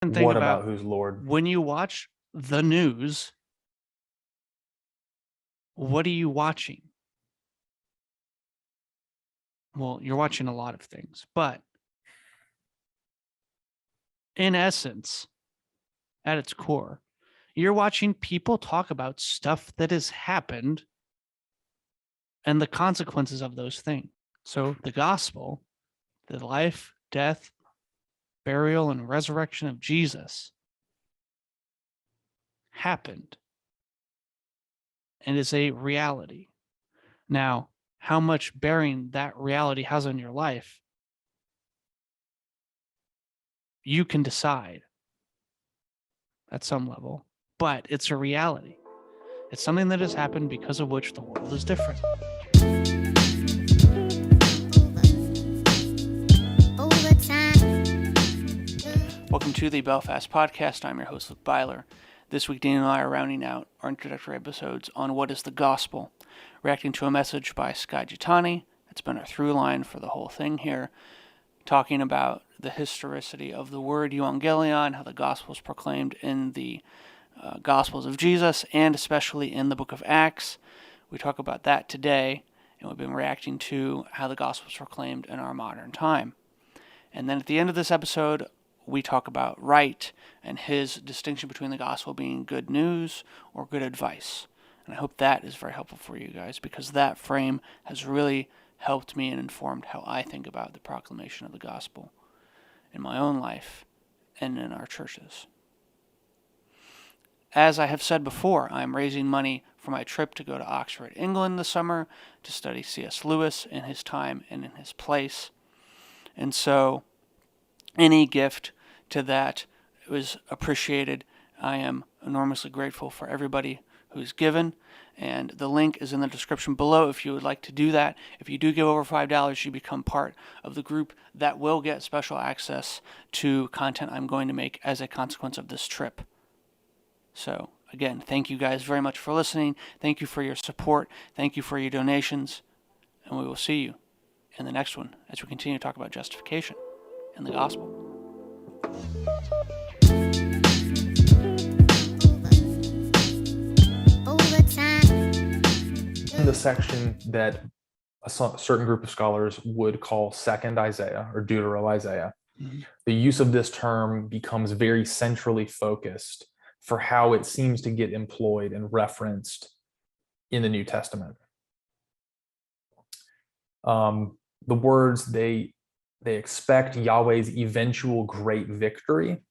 And think What about about who's Lord? when you watch the news, what are you watching? Well, you're watching a lot of things, but in essence, at its core, you're watching people talk about stuff that has happened and the consequences of those things. So the gospel, the life, death, burial, and resurrection of Jesus happened and is a reality. Now, how much bearing that reality has on your life, you can decide at some level, but it's a reality. It's something that has happened because of which the world is different. Welcome to the Belfast Podcast. I'm your host, Luke Byler. This week, Dean and I are rounding out our introductory episodes on what is the gospel, reacting to a message by Sky Gitani. It's been our through line for the whole thing here, talking about the historicity of the word evangelion, how the gospel is proclaimed in the Gospels of Jesus, and especially in the book of Acts. We talk about that today, and we've been reacting to how the gospel is proclaimed in our modern time. And then at the end of this episode, we talk about Wright and his distinction between the gospel being good news or good advice. And I hope that is very helpful for you guys, because that frame has really helped me and informed how I think about the proclamation of the gospel in my own life and in our churches. As I have said before, I am raising money for my trip to go to Oxford, England this summer to study C.S. Lewis in his time and in his place. And so any gift to that was appreciated. I am enormously grateful for everybody who's given, and the link is in the description below if you would like to do that. If you do give over $5, you become part of the group that will get special access to content I'm going to make as a consequence of this trip. So, again, thank you guys very much for listening. Thank you for your support. Thank you for your donations. And we will see you in the next one as we continue to talk about justification and the gospel. The section that a certain group of scholars would call Second Isaiah or Deutero-Isaiah, the use of this term becomes very centrally focused for how it seems to get employed and referenced in the New Testament. The words, they expect Yahweh's eventual great victory.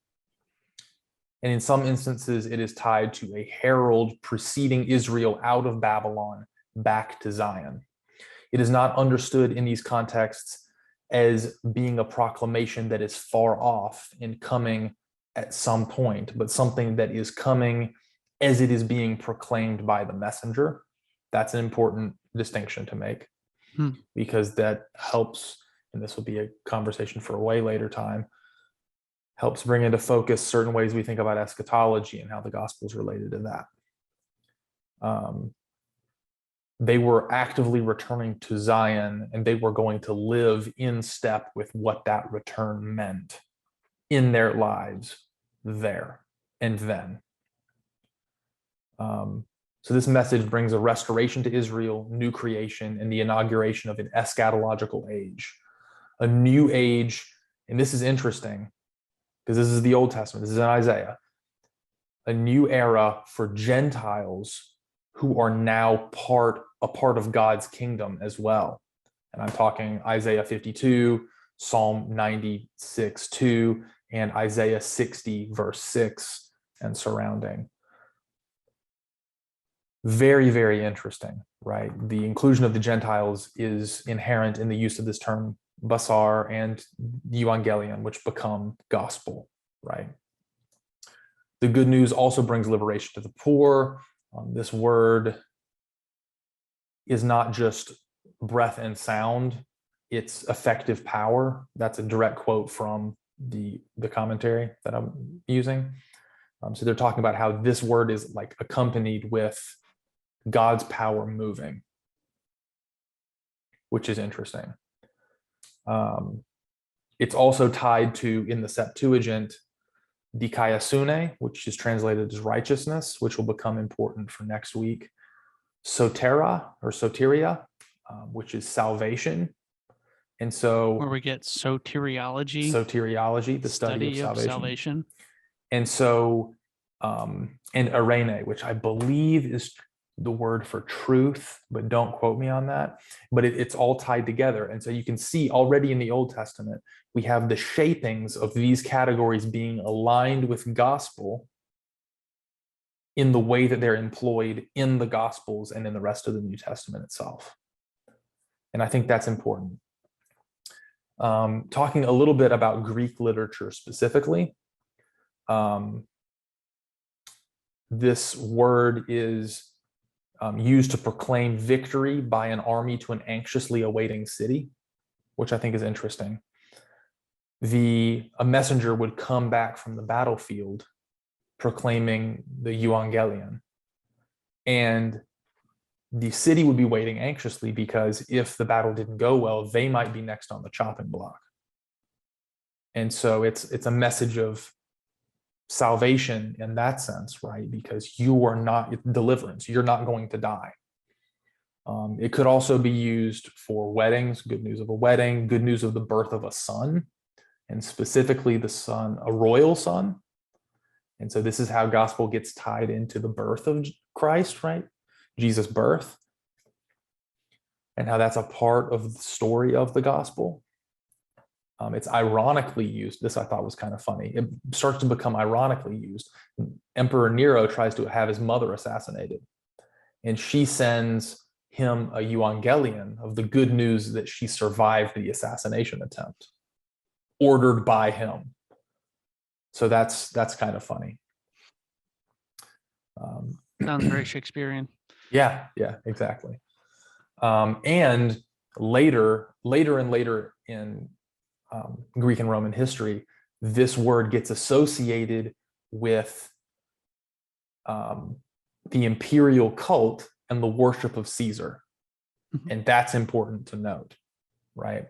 And in some instances, it is tied to a herald preceding Israel out of Babylon back to Zion. It is not understood in these contexts as being a proclamation that is far off and coming at some point, but something that is coming as it is being proclaimed by the messenger. That's an important distinction to make, because that helps, and this will be a conversation for a way later time, helps bring into focus certain ways we think about eschatology and how the gospel is related to that. They were actively returning to Zion, and they were going to live in step with what that return meant in their lives there and then. So this message brings a restoration to Israel, new creation, and the inauguration of an eschatological age, a new age. And this is interesting because this is the Old Testament. This is in Isaiah, a new era for Gentiles who are now a part of God's kingdom as well. And I'm talking Isaiah 52, Psalm 96:2, and Isaiah 60, verse 6 and surrounding. Very, very interesting, right? The inclusion of the Gentiles is inherent in the use of this term basar and evangelion, which become gospel, right? The good news also brings liberation to the poor. This word is not just breath and sound, it's effective power. That's a direct quote from the commentary that I'm using. So they're talking about how this word is like accompanied with God's power moving, which is interesting. It's also tied to, in the Septuagint, Dikaiosune, which is translated as righteousness, which will become important for next week. Sotera or soteria, which is salvation. And so where we get soteriology, the study of salvation. And so, and arene, which I believe is the word for truth, but don't quote me on that. But it's all tied together. And so you can see already in the Old Testament, we have the shapings of these categories being aligned with gospel in the way that they're employed in the Gospels and in the rest of the New Testament itself. And I think that's important. Talking a little bit about Greek literature specifically, this word is used to proclaim victory by an army to an anxiously awaiting city, which I think is interesting. A messenger would come back from the battlefield proclaiming the euangelion, and the city would be waiting anxiously because if the battle didn't go well, they might be next on the chopping block. And so it's a message of salvation in that sense, right? Because you are not deliverance, you're not going to die. It could also be used for weddings, good news of a wedding, good news of the birth of a son, and specifically the son, a royal son. And so this is how gospel gets tied into the birth of Christ, right? Jesus' birth, and how that's a part of the story of the gospel. It's ironically used. This I thought was kind of funny. It starts to become ironically used. Emperor Nero tries to have his mother assassinated, and she sends him a euangelion of the good news that she survived the assassination attempt, ordered by him. So that's kind of funny. Sounds very Shakespearean. Yeah, exactly. And later in Greek and Roman history, this word gets associated with the imperial cult and the worship of Caesar. And that's important to note, right?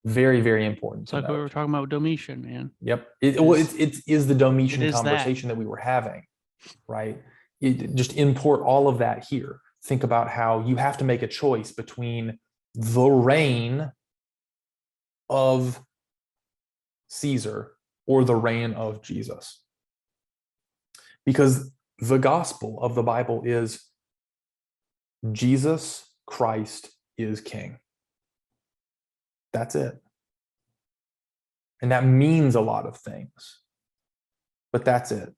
Very, very important. It's like we were talking about Domitian, man. Yep. It is the Domitian conversation that we were having, right? Just import all of that here. Think about how you have to make a choice between the reign of Caesar or the reign of Jesus. Because the gospel of the Bible is Jesus Christ is King. That's it. And that means a lot of things, but that's it.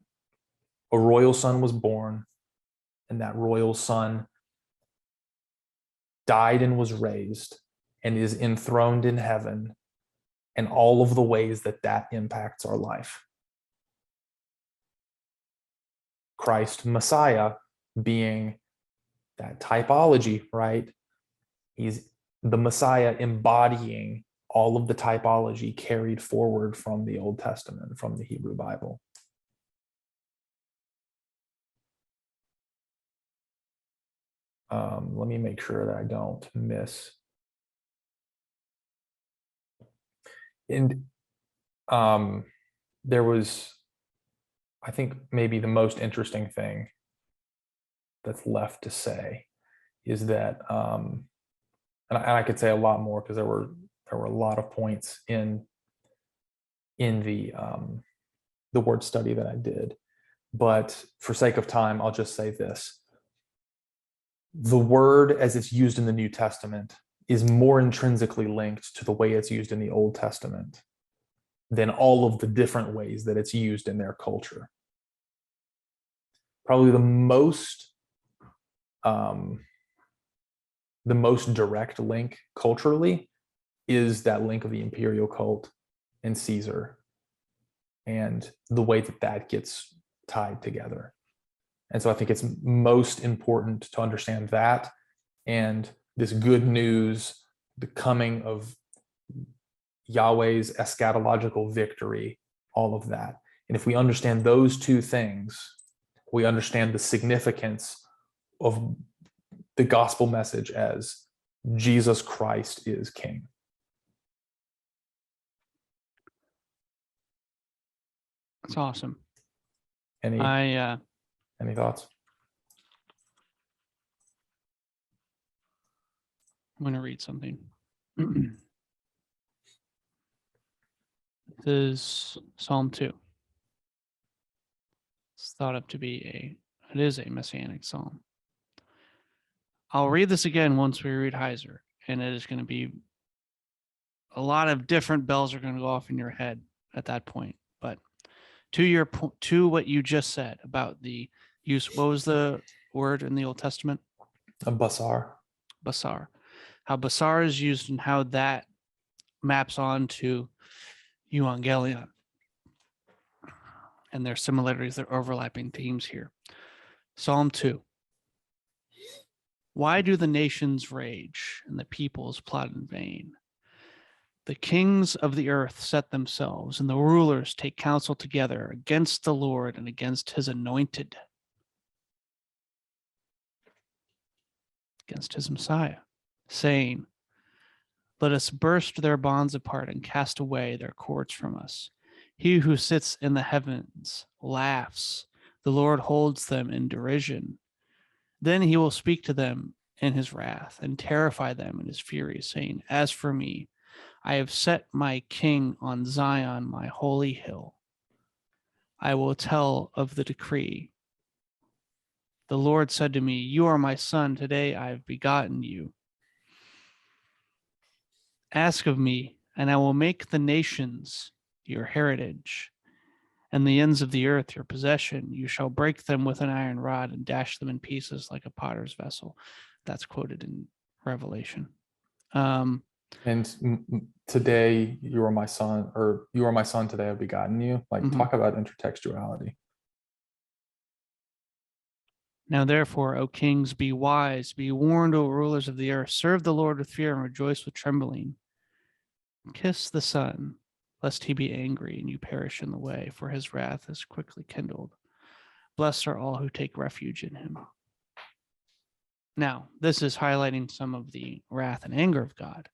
A royal son was born, and that royal son died and was raised and is enthroned in heaven, and all of the ways that that impacts our life. Christ Messiah being that typology, right? He's the Messiah embodying all of the typology carried forward from the Old Testament, from the Hebrew Bible. Let me make sure that I don't miss. And there was, I think, maybe the most interesting thing that's left to say is that, and I could say a lot more because there were a lot of points in the word study that I did, but for sake of time, I'll just say this. The word as it's used in the New Testament is more intrinsically linked to the way it's used in the Old Testament than all of the different ways that it's used in their culture. Probably the most direct link culturally is that link of the imperial cult and Caesar and the way that that gets tied together. And so I think it's most important to understand that and this good news, the coming of Yahweh's eschatological victory, all of that. And if we understand those two things, we understand the significance of the gospel message as Jesus Christ is King. That's awesome. Any I any thoughts? I'm going to read something. This is Psalm 2. It's thought of to be it is a messianic psalm. I'll read this again once we read Heiser, and it is going to be a lot of different bells are going to go off in your head at that point. But to what you just said about the use, what was the word in the Old Testament? A basar. Basar. How basar is used and how that maps on to Evangelion. And their similarities, their overlapping themes here. Psalm 2. Why do the nations rage and the peoples plot in vain? The kings of the earth set themselves, and the rulers take counsel together against the Lord and against his anointed, against his Messiah, saying, let us burst their bonds apart and cast away their cords from us. He who sits in the heavens laughs. The Lord holds them in derision. Then he will speak to them in his wrath and terrify them in his fury, saying, as for me, I have set my king on Zion, my holy hill. I will tell of the decree. The Lord said to me, you are my son. Today I have begotten you. Ask of me, and I will make the nations your heritage, and the ends of the earth your possession. You shall break them with an iron rod and dash them in pieces like a potter's vessel. That's quoted in Revelation. And today you are my son, or you are my son, today I've begotten you. Like, talk about intertextuality. Now therefore, O kings, be wise, be warned, O rulers of the earth, serve the Lord with fear and rejoice with trembling. Kiss the Son, lest he be angry and you perish in the way, for his wrath is quickly kindled. Blessed are all who take refuge in him. Now, this is highlighting some of the wrath and anger of God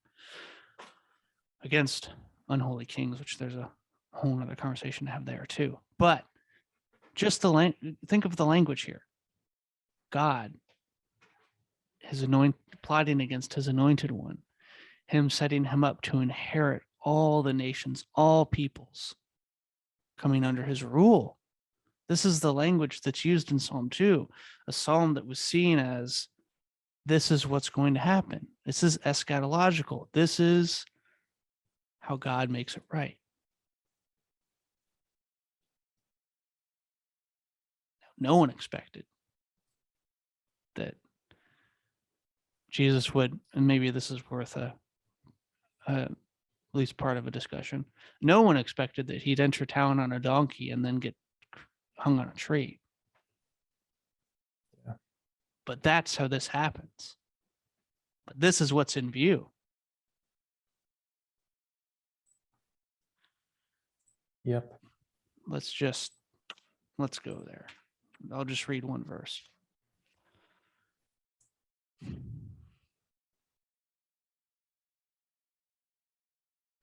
against unholy kings, which there's a whole other conversation to have there too. But just think of the language here. God, plotting against his anointed one, him setting him up to inherit all the nations, all peoples coming under his rule. This is the language that's used in Psalm 2, a psalm that was seen as this is what's going to happen. This is eschatological. This is how God makes it right. No one expected that Jesus would, and maybe this is worth at least part of a discussion. No one expected that he'd enter town on a donkey and then get hung on a tree. Yeah. But that's how this happens. But this is what's in view. Yep. Let's go there. I'll just read one verse.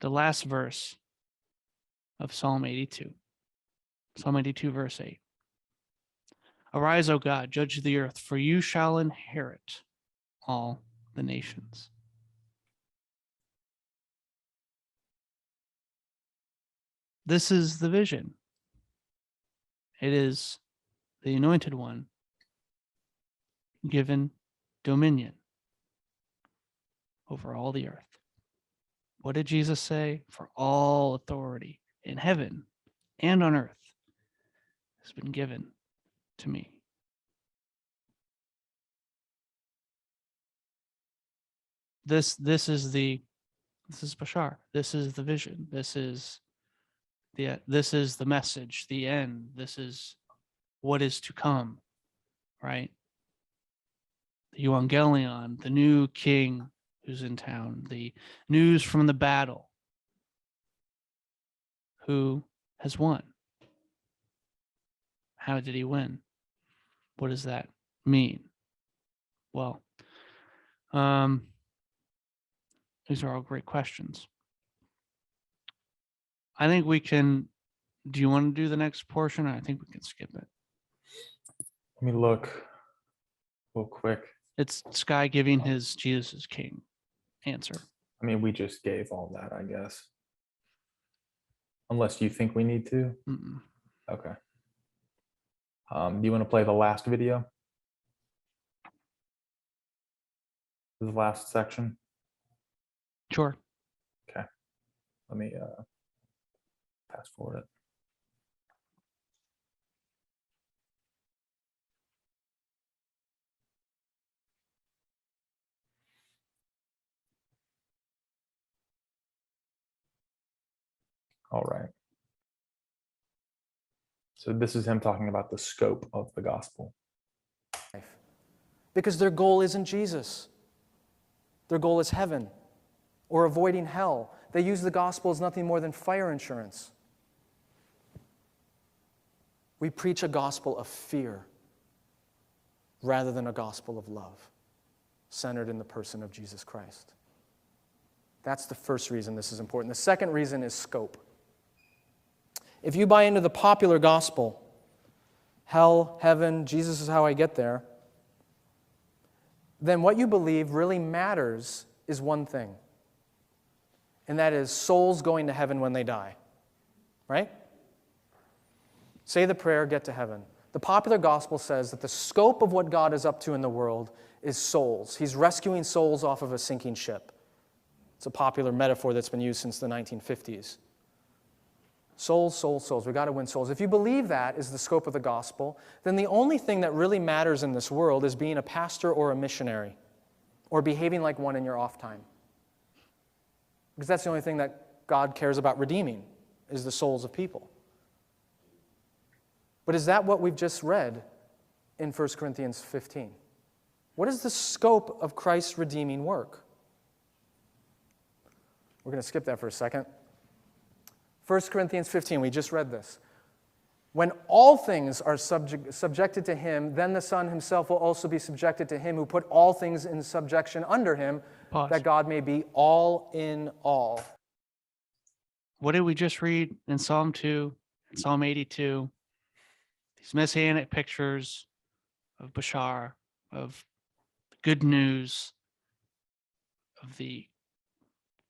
The last verse of Psalm 82. Psalm 82, verse 8. Arise, O God, judge the earth, for you shall inherit all the nations. This is the vision. It is the anointed one given dominion over all the earth. What did Jesus say? For all authority in heaven and on earth has been given to me. This is Bashar. This is the vision. This is the message, the end. This is what is to come, right? The Evangelion, the new king who's in town, the news from the battle, who has won. How did he win? What does that mean? Well, these are all great questions. I think we can Do you want to do the next portion? I think we can skip it. Let me look real quick. It's Sky giving his Jesus is King answer. I mean, we just gave all that, I guess. Unless you think we need to. Mm-mm. Okay. Do you want to play the last video? The last section? Sure. Okay. Let me fast forward it. All right. So this is him talking about the scope of the gospel. Because their goal isn't Jesus. Their goal is heaven or avoiding hell. They use the gospel as nothing more than fire insurance. We preach a gospel of fear rather than a gospel of love, centered in the person of Jesus Christ. That's the first reason this is important. The second reason is scope. If you buy into the popular gospel, hell, heaven, Jesus is how I get there, then what you believe really matters is one thing, and that is souls going to heaven when they die, right? Say the prayer, get to heaven. The popular gospel says that the scope of what God is up to in the world is souls. He's rescuing souls off of a sinking ship. It's a popular metaphor that's been used since the 1950s. Souls, souls, souls. We've got to win souls. If you believe that is the scope of the gospel, then the only thing that really matters in this world is being a pastor or a missionary or behaving like one in your off time. Because that's the only thing that God cares about redeeming is the souls of people. But is that what we've just read in 1 Corinthians 15? What is the scope of Christ's redeeming work? We're going to skip that for a second. 1 Corinthians 15, we just read this. When all things are subjected to him, then the Son himself will also be subjected to him who put all things in subjection under him, Pause. that God may be all in all. What did we just read in Psalm 2, Psalm 82? These messianic pictures of Bashar, of good news, of the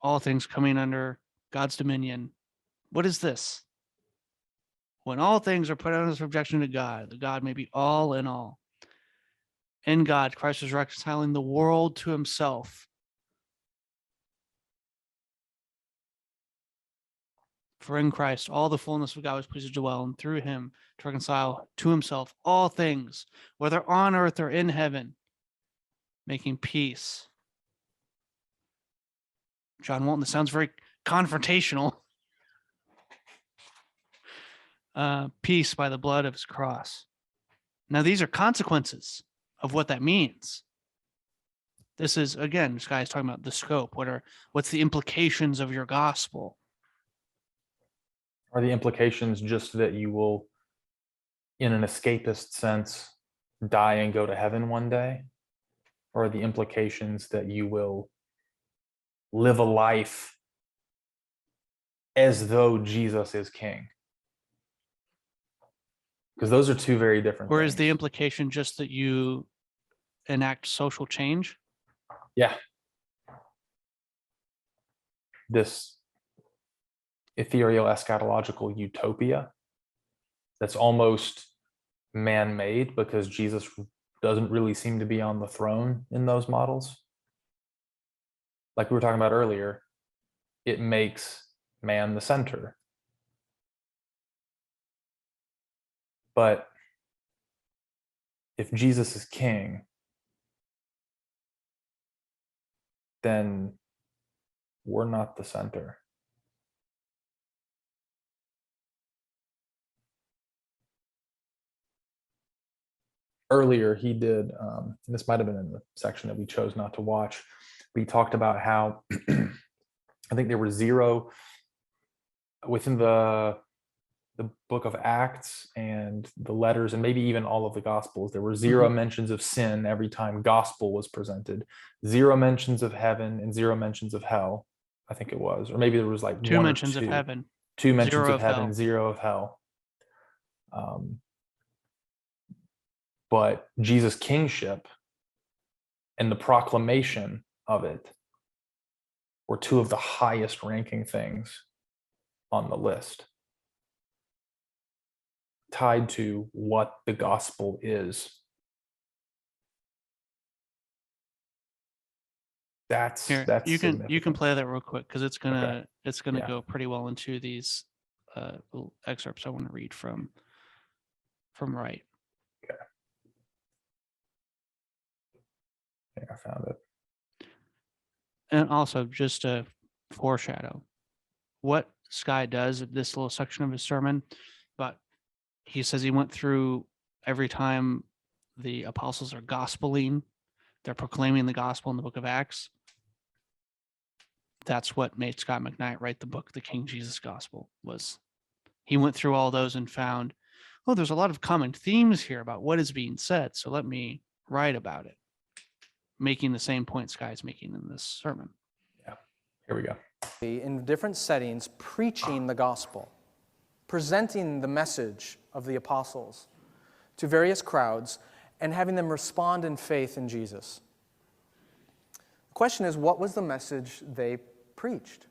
all things coming under God's dominion. What is this? When all things are put under subjection to God, that God may be all in all. In God, Christ is reconciling the world to himself. For in Christ, all the fullness of God was pleased to dwell, and through him to reconcile to himself all things, whether on earth or in heaven, making peace. John Walton, this sounds very confrontational. Peace by the blood of his cross. Now, these are consequences of what that means. This is, again, this guy is talking about the scope. What's the implications of your gospel? Are the implications just that you will, in an escapist sense, die and go to heaven one day? Or are the implications that you will live a life as though Jesus is king? Because those are two very different Or things. is the implication just that you enact social change? Yeah. This ethereal eschatological utopia that's almost man-made because Jesus doesn't really seem to be on the throne in those models. Like we were talking about earlier, it makes man the center. But if Jesus is king, then we're not the center. Earlier, he did, and this might have been in the section that we chose not to watch, but he talked about how I think there were zero within the book of Acts and the letters, and maybe even all of the Gospels, there were zero mentions of sin every time gospel was presented, zero mentions of heaven and zero mentions of hell, I think it was, or maybe there was like Two one mentions or two. of heaven. 2 mentions 0 of of heaven, hell. 0 of hell. But Jesus' kingship and the proclamation of it were 2 of the highest ranking things on the list, tied to what the gospel is. That's Here, you can significant. play that real quick because it's gonna Okay. it's gonna Yeah. go pretty well into these little excerpts I want to read from Wright. Okay. I think I found it. And also, just to foreshadow what Sky does at this little section of his sermon, but he says he went through every time the apostles are gospeling, they're proclaiming the gospel in the book of Acts. That's what made Scott McKnight write the book, The King Jesus Gospel, was he went through all those and found, oh, there's a lot of common themes here about what is being said. So let me write about it, making the same point Sky's making in this sermon. Yeah. Here we go. In different settings, preaching the gospel, presenting the message of the apostles to various crowds, and having them respond in faith in Jesus. The question is, what was the message they preached?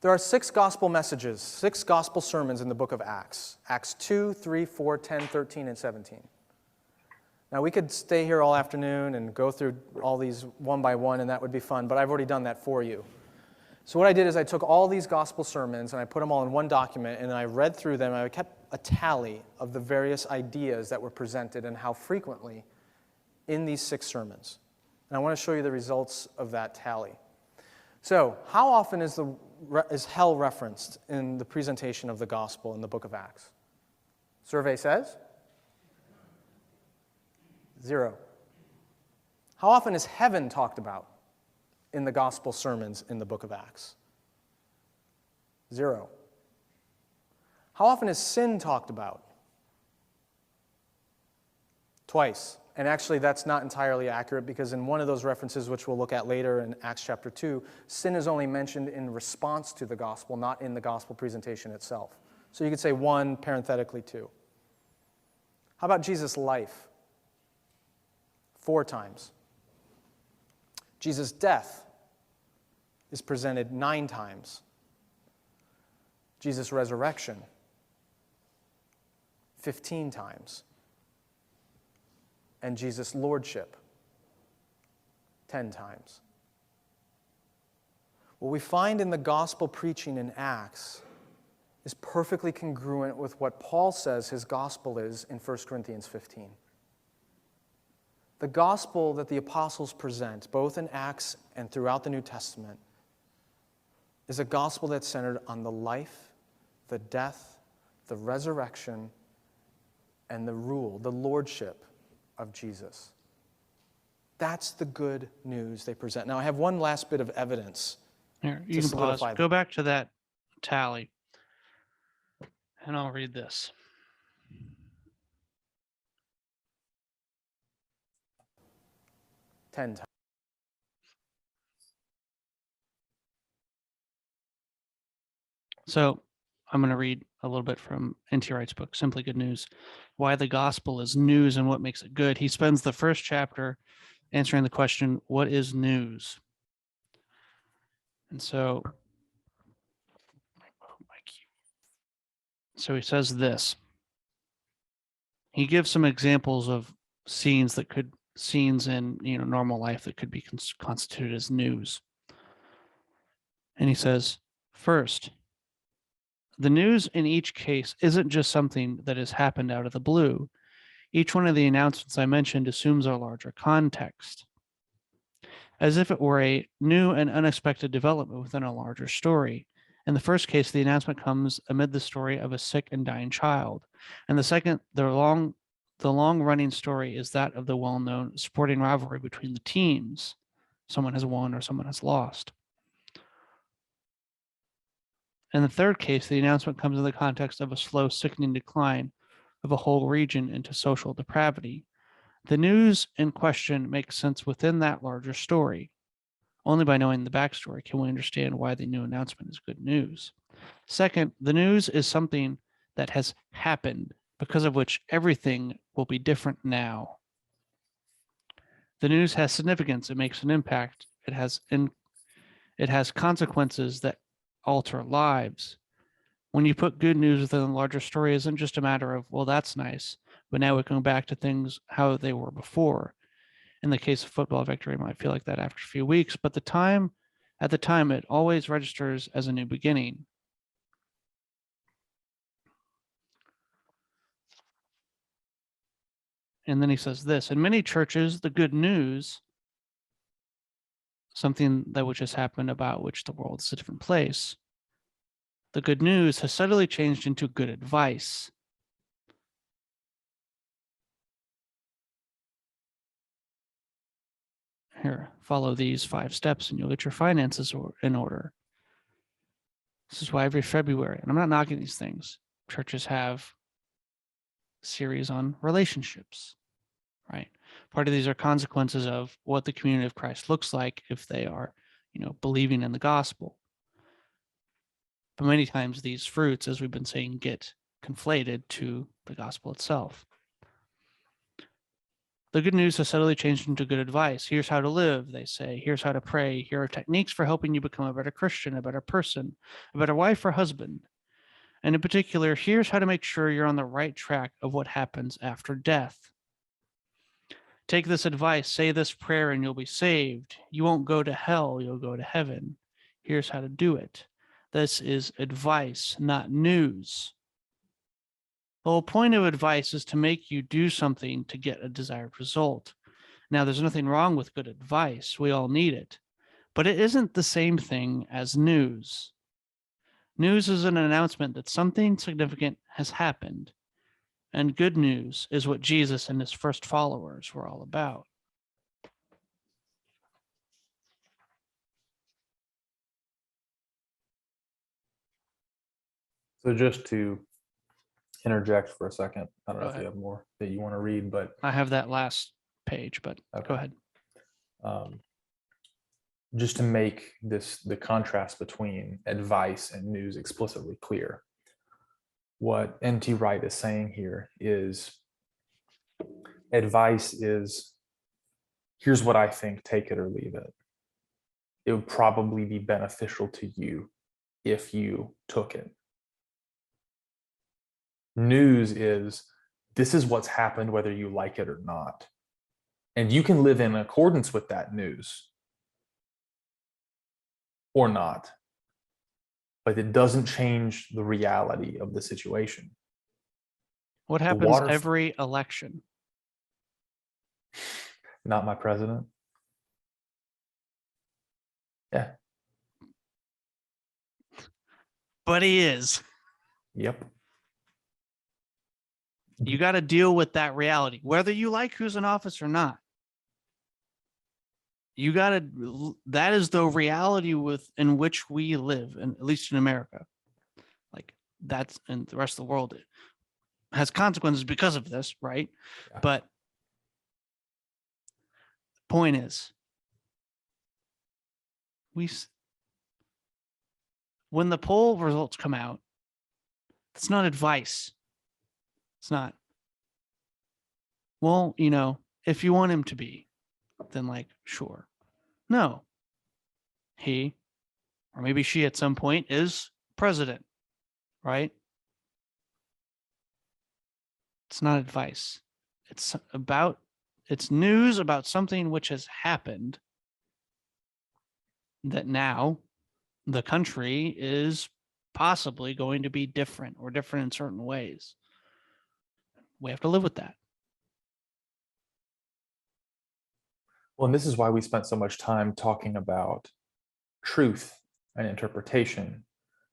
There are 6 gospel messages, 6 gospel sermons in the book of Acts. Acts 2, 3, 4, 10, 13, and 17. Now, we could stay here all afternoon and go through all these one by one, and that would be fun, but I've already done that for you. So what I did is I took all these gospel sermons and I put them all in one document, and I read through them, and I kept a tally of the various ideas that were presented and how frequently in these 6 sermons. And I want to show you the results of that tally. So, how often is hell referenced in the presentation of the gospel in the book of Acts? Survey says 0. How often is heaven talked about in the gospel sermons in the book of Acts? 0. How often is sin talked about? Twice. And actually, that's not entirely accurate, because in one of those references, which we'll look at later in Acts chapter 2, sin is only mentioned in response to the gospel, not in the gospel presentation itself. So you could say 1, parenthetically 2. How about Jesus' life? 4 times. Jesus' death is presented 9 times. Jesus' resurrection, 15 times. And Jesus' lordship, 10 times. What we find in the gospel preaching in Acts is perfectly congruent with what Paul says his gospel is in 1 Corinthians 15. The gospel that the apostles present, both in Acts and throughout the New Testament, is a gospel that's centered on the life, the death, the resurrection, and the rule, the lordship of Jesus. That's the good news they present. Now, I have one last bit of evidence. Here, you can pause. solidify Go back to that tally, and I'll read this. Ten times. So I'm going to read a little bit from N.T. Wright's book, Simply Good News, Why the Gospel is News and What Makes It Good. He spends the first chapter answering the question, what is news? And so he says this. He gives some examples of scenes in normal life that could be constituted as news. And he says, first, the news in each case isn't just something that has happened out of the blue. Each one of the announcements I mentioned assumes a larger context, as if it were a new and unexpected development within a larger story. In the first case, the announcement comes amid the story of a sick and dying child. And the second, the long-running story is that of the well-known sporting rivalry between the teams. Someone has won or someone has lost. In the third case, the announcement comes in the context of a slow, sickening decline of a whole region into social depravity. The news in question makes sense within that larger story. Only by knowing the backstory can we understand why the new announcement is good news. Second, the news is something that has happened, because of which everything will be different now. The news has significance. It makes an impact. It has consequences that alter lives. When you put good news within a larger story, it isn't just a matter of, well, that's nice, but now we're going back to things how they were before. In the case of football victory, it might feel like that after a few weeks, but at the time, it always registers as a new beginning. And then he says this, in many churches, the good news, something that which has happened about which the world is a different place, the good news has subtly changed into good advice. Here, follow these 5 steps and you'll get your finances in order. This is why every February, and I'm not knocking these things, churches have a series on relationships, right? Part of these are consequences of what the community of Christ looks like if they are, believing in the gospel. But many times these fruits, as we've been saying, get conflated to the gospel itself. The good news has subtly changed into good advice. Here's how to live, they say. Here's how to pray. Here are techniques for helping you become a better Christian, a better person, a better wife or husband. And in particular, here's how to make sure you're on the right track of what happens after death. Take this advice, say this prayer, and you'll be saved. You won't go to hell, you'll go to heaven. Here's how to do it. This is advice, not news. The whole point of advice is to make you do something to get a desired result. Now, there's nothing wrong with good advice. We all need it. But it isn't the same thing as news. News is an announcement that something significant has happened. And good news is what Jesus and his first followers were all about. So just to interject for a second, I don't know Go if ahead. you have more that you want to read, but I have that last page, but Okay. go ahead. Just to make the contrast between advice and news explicitly clear, what N.T. Wright is saying here is advice is, here's what I think, take it or leave it. It would probably be beneficial to you if you took it. News is, this is what's happened whether you like it or not. And you can live in accordance with that news or not, but it doesn't change the reality of the situation. What happens every election? Not my president. Yeah. But he is. Yep. You got to deal with that reality, whether you like who's in office or not. That is the reality in which we live, and at least in America. Like that's, and the rest of the world has consequences because of this, right? Yeah. But point is, when the poll results come out, it's not advice. It's not, well, if you want him to be, then sure. No. He, or maybe she at some point, is president, right? It's not advice. It's news about something which has happened that now the country is possibly going to be different or different in certain ways. We have to live with that. Well, and this is why we spent so much time talking about truth and interpretation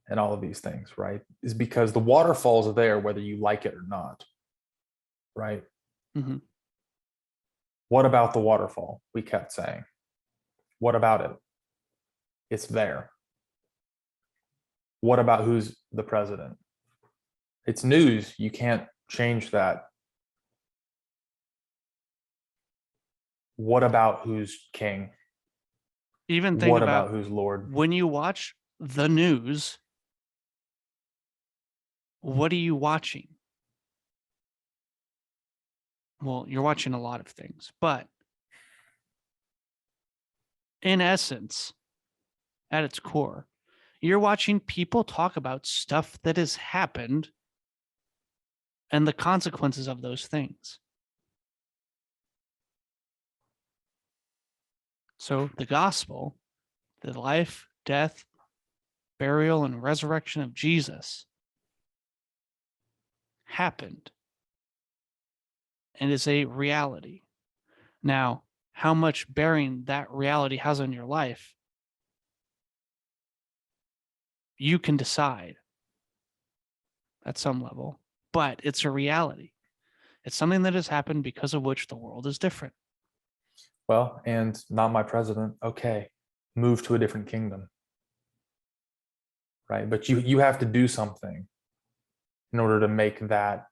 and all of these things, right? Is because the waterfalls are there whether you like it or not, right? Mm-hmm. What about the waterfall? We kept saying. What about it? It's there. What about who's the president? It's news. You can't change that. What about who's king? Even think What about about who's Lord? when you watch the news, what are you watching? Well, you're watching a lot of things, but in essence, at its core, you're watching people talk about stuff that has happened and the consequences of those things. So the gospel, the life, death, burial, and resurrection of Jesus happened and is a reality. Now, how much bearing that reality has on your life, you can decide at some level, but it's a reality. It's something that has happened because of which the world is different. Well, and not my president. Okay, move to a different kingdom, right? But you have to do something in order to make that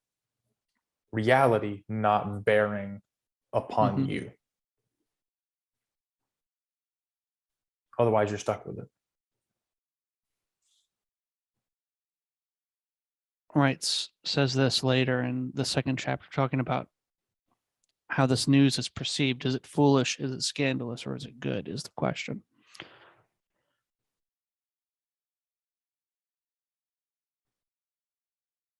reality not bearing upon you. Otherwise, you're stuck with it. Right, says this later in the second chapter, talking about how this news is perceived. Is it foolish? Is it scandalous? Or is it good? Is the question.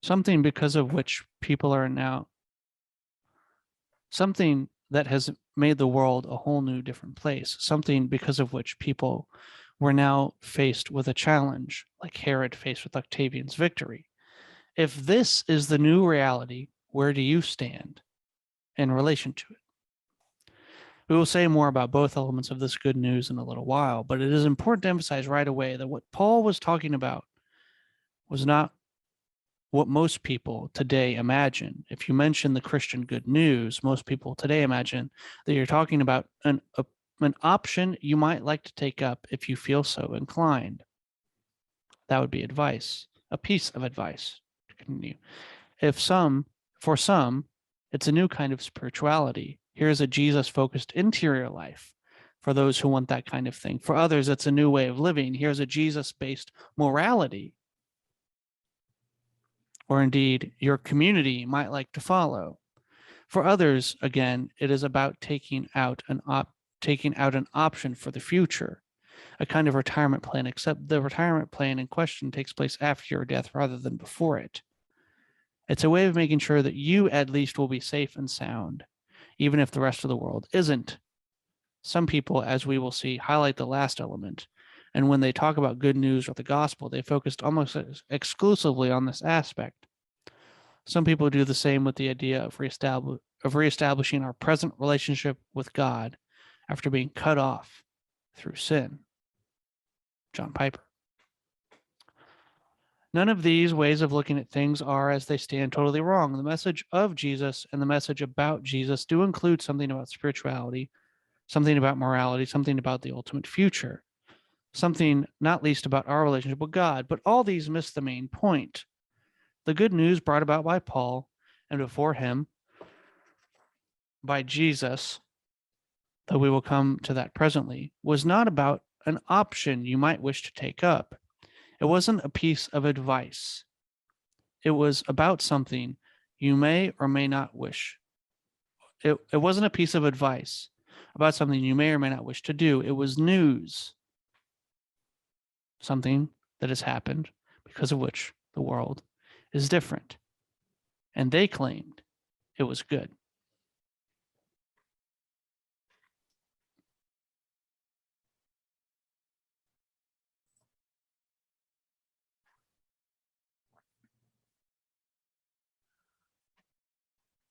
Something because of which people are now, something that has made the world a whole new different place, something because of which people were now faced with a challenge, like Herod faced with Octavian's victory. If this is the new reality, where do you stand in relation to it? We will say more about both elements of this good news in a little while, but it is important to emphasize right away that what Paul was talking about was not what most people today imagine. If you mention the Christian good news, most people today imagine that you're talking about an option you might like to take up if you feel so inclined. That would be advice, a piece of advice to continue. For some, it's a new kind of spirituality. Here's a Jesus-focused interior life for those who want that kind of thing. For others, it's a new way of living. Here's a Jesus-based morality. Or indeed, your community might like to follow. For others, again, it is about taking out an option for the future, a kind of retirement plan, except the retirement plan in question takes place after your death rather than before it. It's a way of making sure that you at least will be safe and sound, even if the rest of the world isn't. Some people, as we will see, highlight the last element, and when they talk about good news or the gospel, they focused almost exclusively on this aspect. Some people do the same with the idea of reestablishing our present relationship with God after being cut off through sin. John Piper. None of these ways of looking at things are, as they stand, totally wrong. The message of Jesus and the message about Jesus do include something about spirituality, something about morality, something about the ultimate future, something not least about our relationship with God. But all these miss the main point. The good news brought about by Paul and before him by Jesus, though we will come to that presently, was not about an option you might wish to take up. It wasn't a piece of advice. It was about something you may or may not wish. It wasn't a piece of advice about something you may or may not wish to do. It was news, something that has happened because of which the world is different. And they claimed it was good.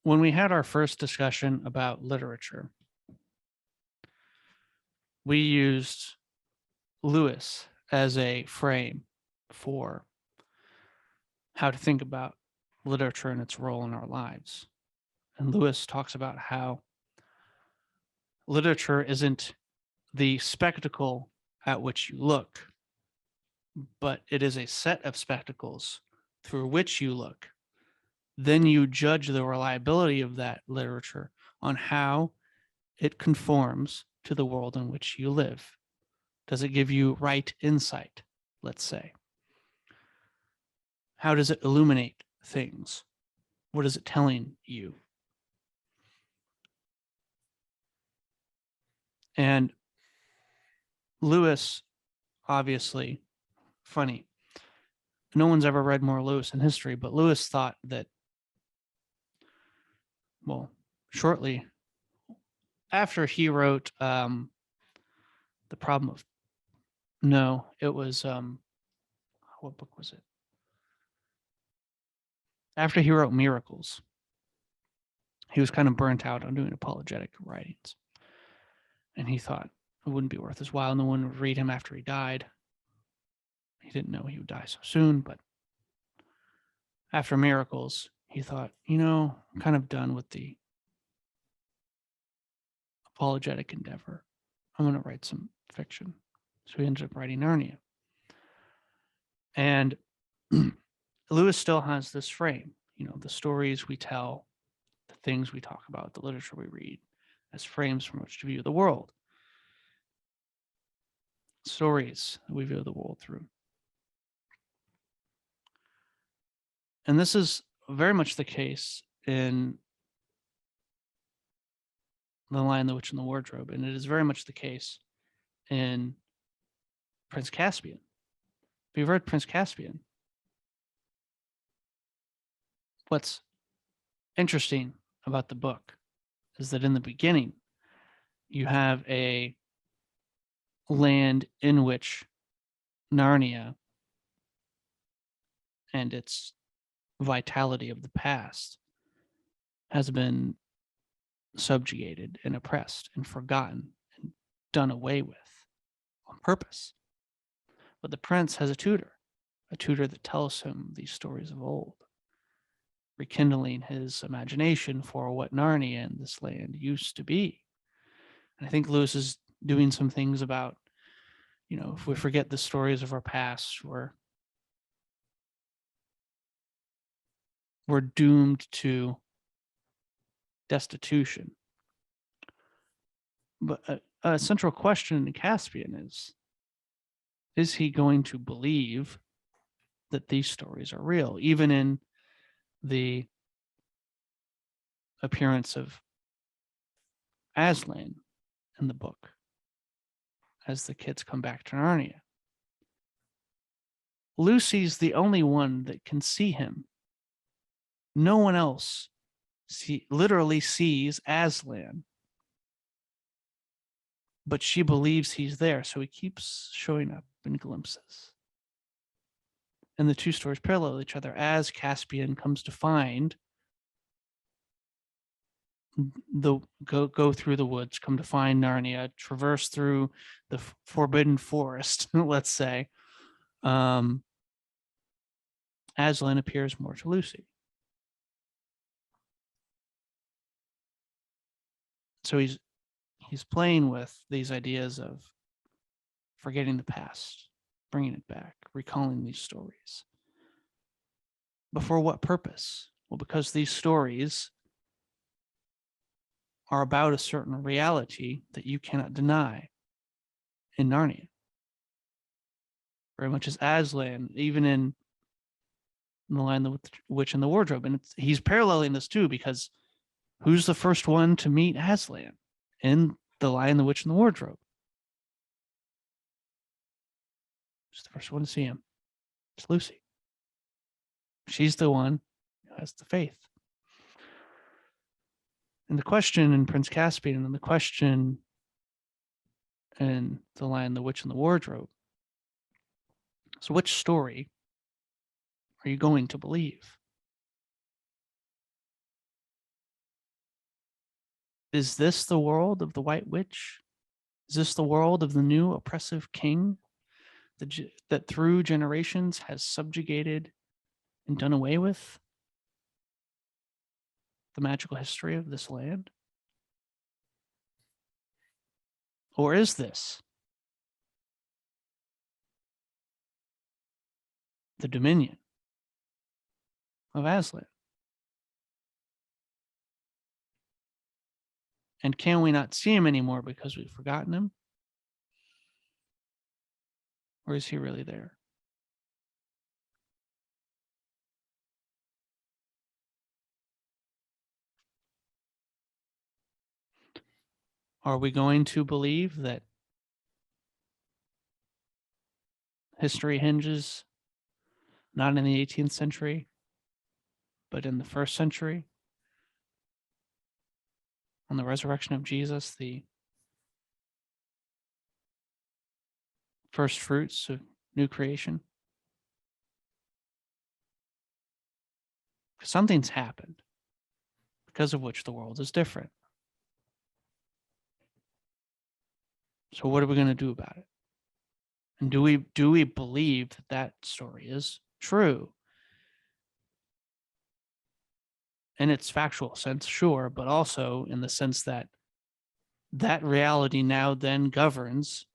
When we had our first discussion about literature, we used Lewis as a frame for how to think about literature and its role in our lives. And Lewis talks about how literature isn't the spectacle at which you look, but it is a set of spectacles through which you look. Then you judge the reliability of that literature on how it conforms to the world in which you live. Does it give you right insight, let's say? How does it illuminate things? What is it telling you? And Lewis, obviously, funny. No one's ever read more Lewis in history, but Lewis thought that, well, shortly after he wrote The Problem of, no, it was, what book was it? After he wrote Miracles, he was kind of burnt out on doing apologetic writings. And he thought it wouldn't be worth his while. No one would read him after he died. He didn't know he would die so soon, but after Miracles, he thought, I'm kind of done with the apologetic endeavor. I'm going to write some fiction. So he ended up writing Narnia. And Lewis still has this frame, the stories we tell, the things we talk about, the literature we read, as frames from which to view the world. Stories that we view the world through. And this is very much the case in The Lion, the Witch, and the Wardrobe, and it is very much the case in Prince Caspian. If you've read Prince Caspian, what's interesting about the book is that in the beginning, you have a land in which Narnia and its vitality of the past has been subjugated and oppressed and forgotten and done away with on purpose. But the prince has a tutor that tells him these stories of old, rekindling his imagination for what Narnia and this land used to be. And I think Lewis is doing some things about, if we forget the stories of our past, we're doomed to destitution. But a central question in Caspian is he going to believe that these stories are real, even in the appearance of Aslan in the book, as the kids come back to Narnia? Lucy's the only one that can see him. No one else literally sees Aslan, but she believes he's there, so he keeps showing up in glimpses. And the two stories parallel each other as Caspian comes to find go through the woods, come to find Narnia, traverse through the forbidden forest, let's say. Aslan appears more to Lucy. So he's playing with these ideas of forgetting the past, bringing it back, recalling these stories. But for what purpose? Well, because these stories are about a certain reality that you cannot deny in Narnia. Very much as Aslan, even in The Lion, the Witch, and the Wardrobe. And he's paralleling this too, because who's the first one to meet Aslan in The Lion, the Witch, and the Wardrobe? Who's the first one to see him? It's Lucy. She's the one who has the faith. And the question in Prince Caspian and the question in The Lion, the Witch, and the Wardrobe. So which story are you going to believe? Is this the world of the White Witch? Is this the world of the new oppressive king that through generations has subjugated and done away with the magical history of this land? Or is this the dominion of Aslan? And can we not see him anymore because we've forgotten him? Or is he really there? Are we going to believe that history hinges not in the 18th century, but in the first century, on the resurrection of Jesus, the first fruits of new creation? Because something's happened, because of which the world is different. So what are we going to do about it? And do we believe that that story is true? In its factual sense, sure, but also in the sense that that reality now then governs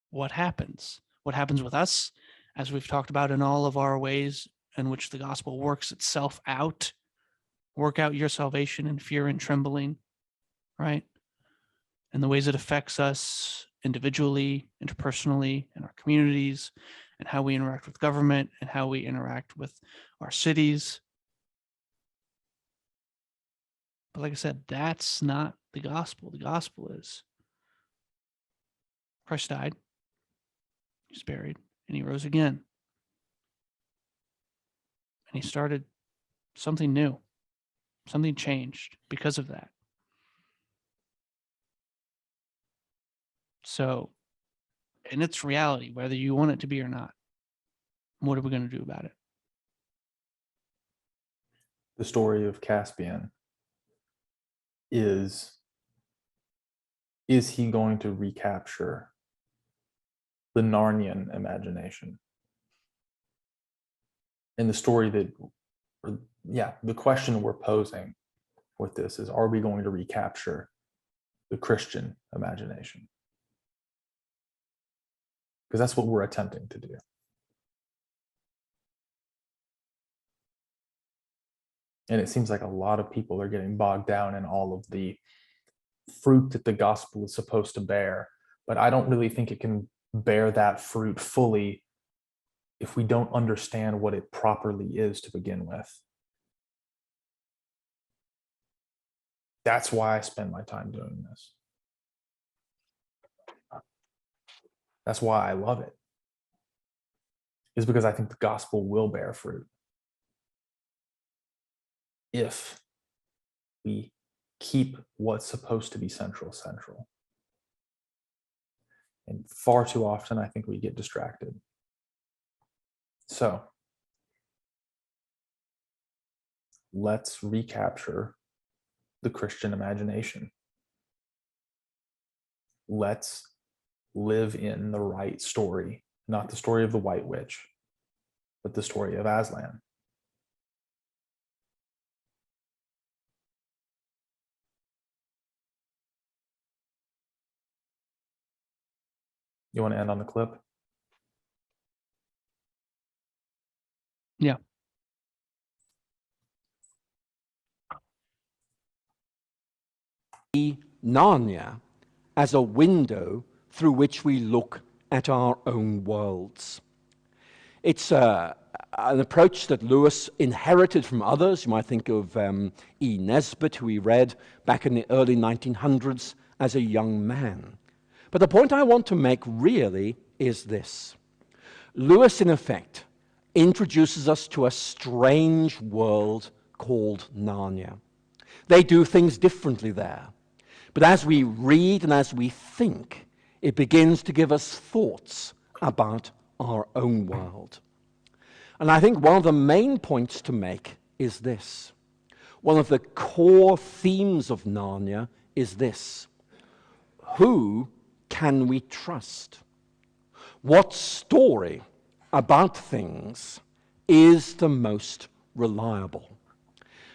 what happens with us, as we've talked about in all of our ways in which the gospel works itself out. Work out your salvation in fear and trembling, right? And the ways it affects us individually, interpersonally, in our communities, and how we interact with government, and how we interact with our cities. But like I said, that's not the gospel. The gospel is Christ died, he was buried, and he rose again. And he started something new. Something changed because of that. So, and it's reality, whether you want it to be or not. What are we going to do about it? The story of Caspian is he going to recapture the Narnian imagination? And the story that, the question we're posing with this is, are we going to recapture the Christian imagination? Because that's what we're attempting to do. And it seems like a lot of people are getting bogged down in all of the fruit that the gospel is supposed to bear. But I don't really think it can bear that fruit fully if we don't understand what it properly is to begin with. That's why I spend my time doing this. That's why I love it. Is because I think the gospel will bear fruit if we keep what's supposed to be central. And far too often, I think we get distracted. So let's recapture the Christian imagination. Let's live in the right story, not the story of the White Witch, but the story of Aslan. You want to end on the clip? Yeah. Narnia as a window through which we look at our own worlds. It's an approach that Lewis inherited from others. You might think of E. Nesbit, who he read back in the early 1900s as a young man. But the point I want to make really is this. Lewis, in effect, introduces us to a strange world called Narnia. They do things differently there. But as we read and as we think, it begins to give us thoughts about our own world. And I think one of the main points to make is this. One of the core themes of Narnia is this. Who can we trust? What story about things is the most reliable?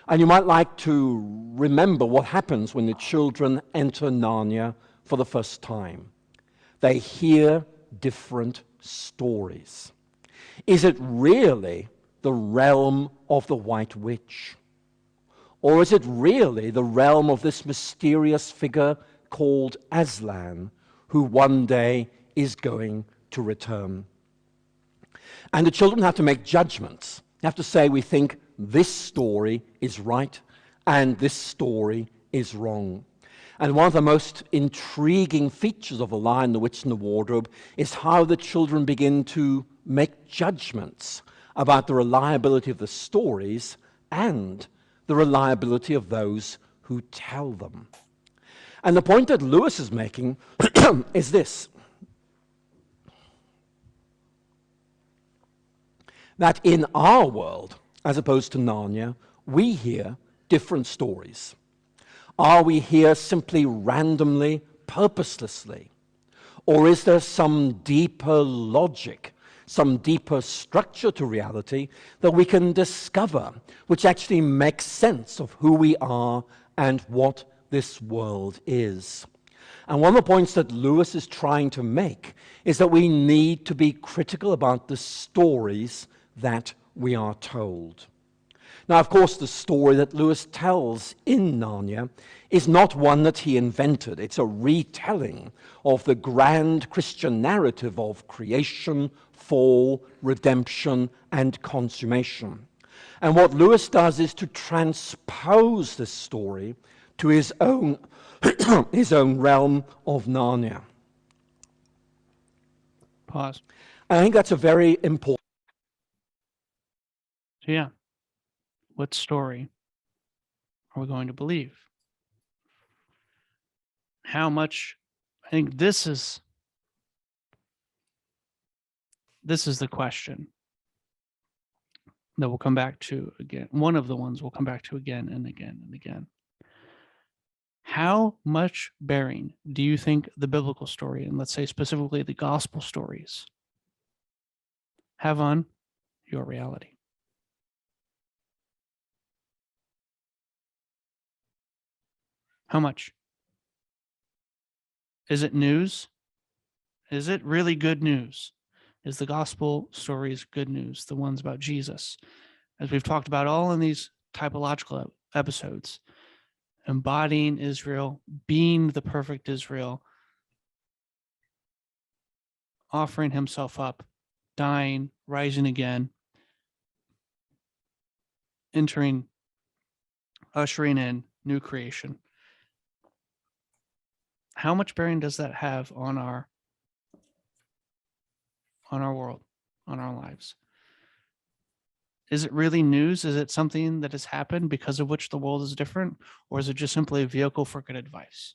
And you might like to remember what happens when the children enter Narnia for the first time. They hear different stories. Is it really the realm of the White Witch? Or is it really the realm of this mysterious figure called Aslan, who one day is going to return. And the children have to make judgments. They have to say, we think this story is right and this story is wrong. And one of the most intriguing features of The Lion, the Witch, and the Wardrobe is how the children begin to make judgments about the reliability of the stories and the reliability of those who tell them. And the point that Lewis is making is this: that in our world, as opposed to Narnia, we hear different stories. Are we here simply randomly, purposelessly? Or is there some deeper logic, some deeper structure to reality that we can discover, which actually makes sense of who we are and what this world is? And one of the points that Lewis is trying to make is that we need to be critical about the stories that we are told. Now, of course, the story that Lewis tells in Narnia is not one that he invented. It's a retelling of the grand Christian narrative of creation, fall, redemption, and consummation. And what Lewis does is to transpose this story to his own, his own realm of Narnia. Pause. And I think that's a very important. So yeah, what story are we going to believe? How much? I think this is the question that we'll come back to again. One of the ones we'll come back to again and again and again. How much bearing do you think the biblical story, and let's say specifically the gospel stories, have on your reality? How much? Is it news? Is it really good news? Is the gospel stories good news? The ones about Jesus, as we've talked about all in these typological episodes, embodying Israel, being the perfect Israel, offering himself up, dying, rising again, ushering in new creation. How much bearing does that have on our world, on our lives? Is it really news? Is it something that has happened because of which the world is different? Or is it just simply a vehicle for good advice?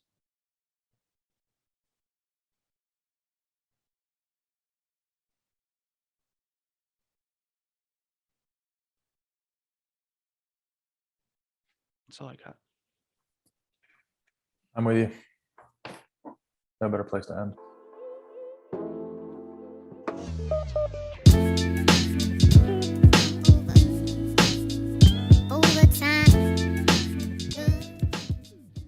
That's all I got. I'm with you. No better place to end.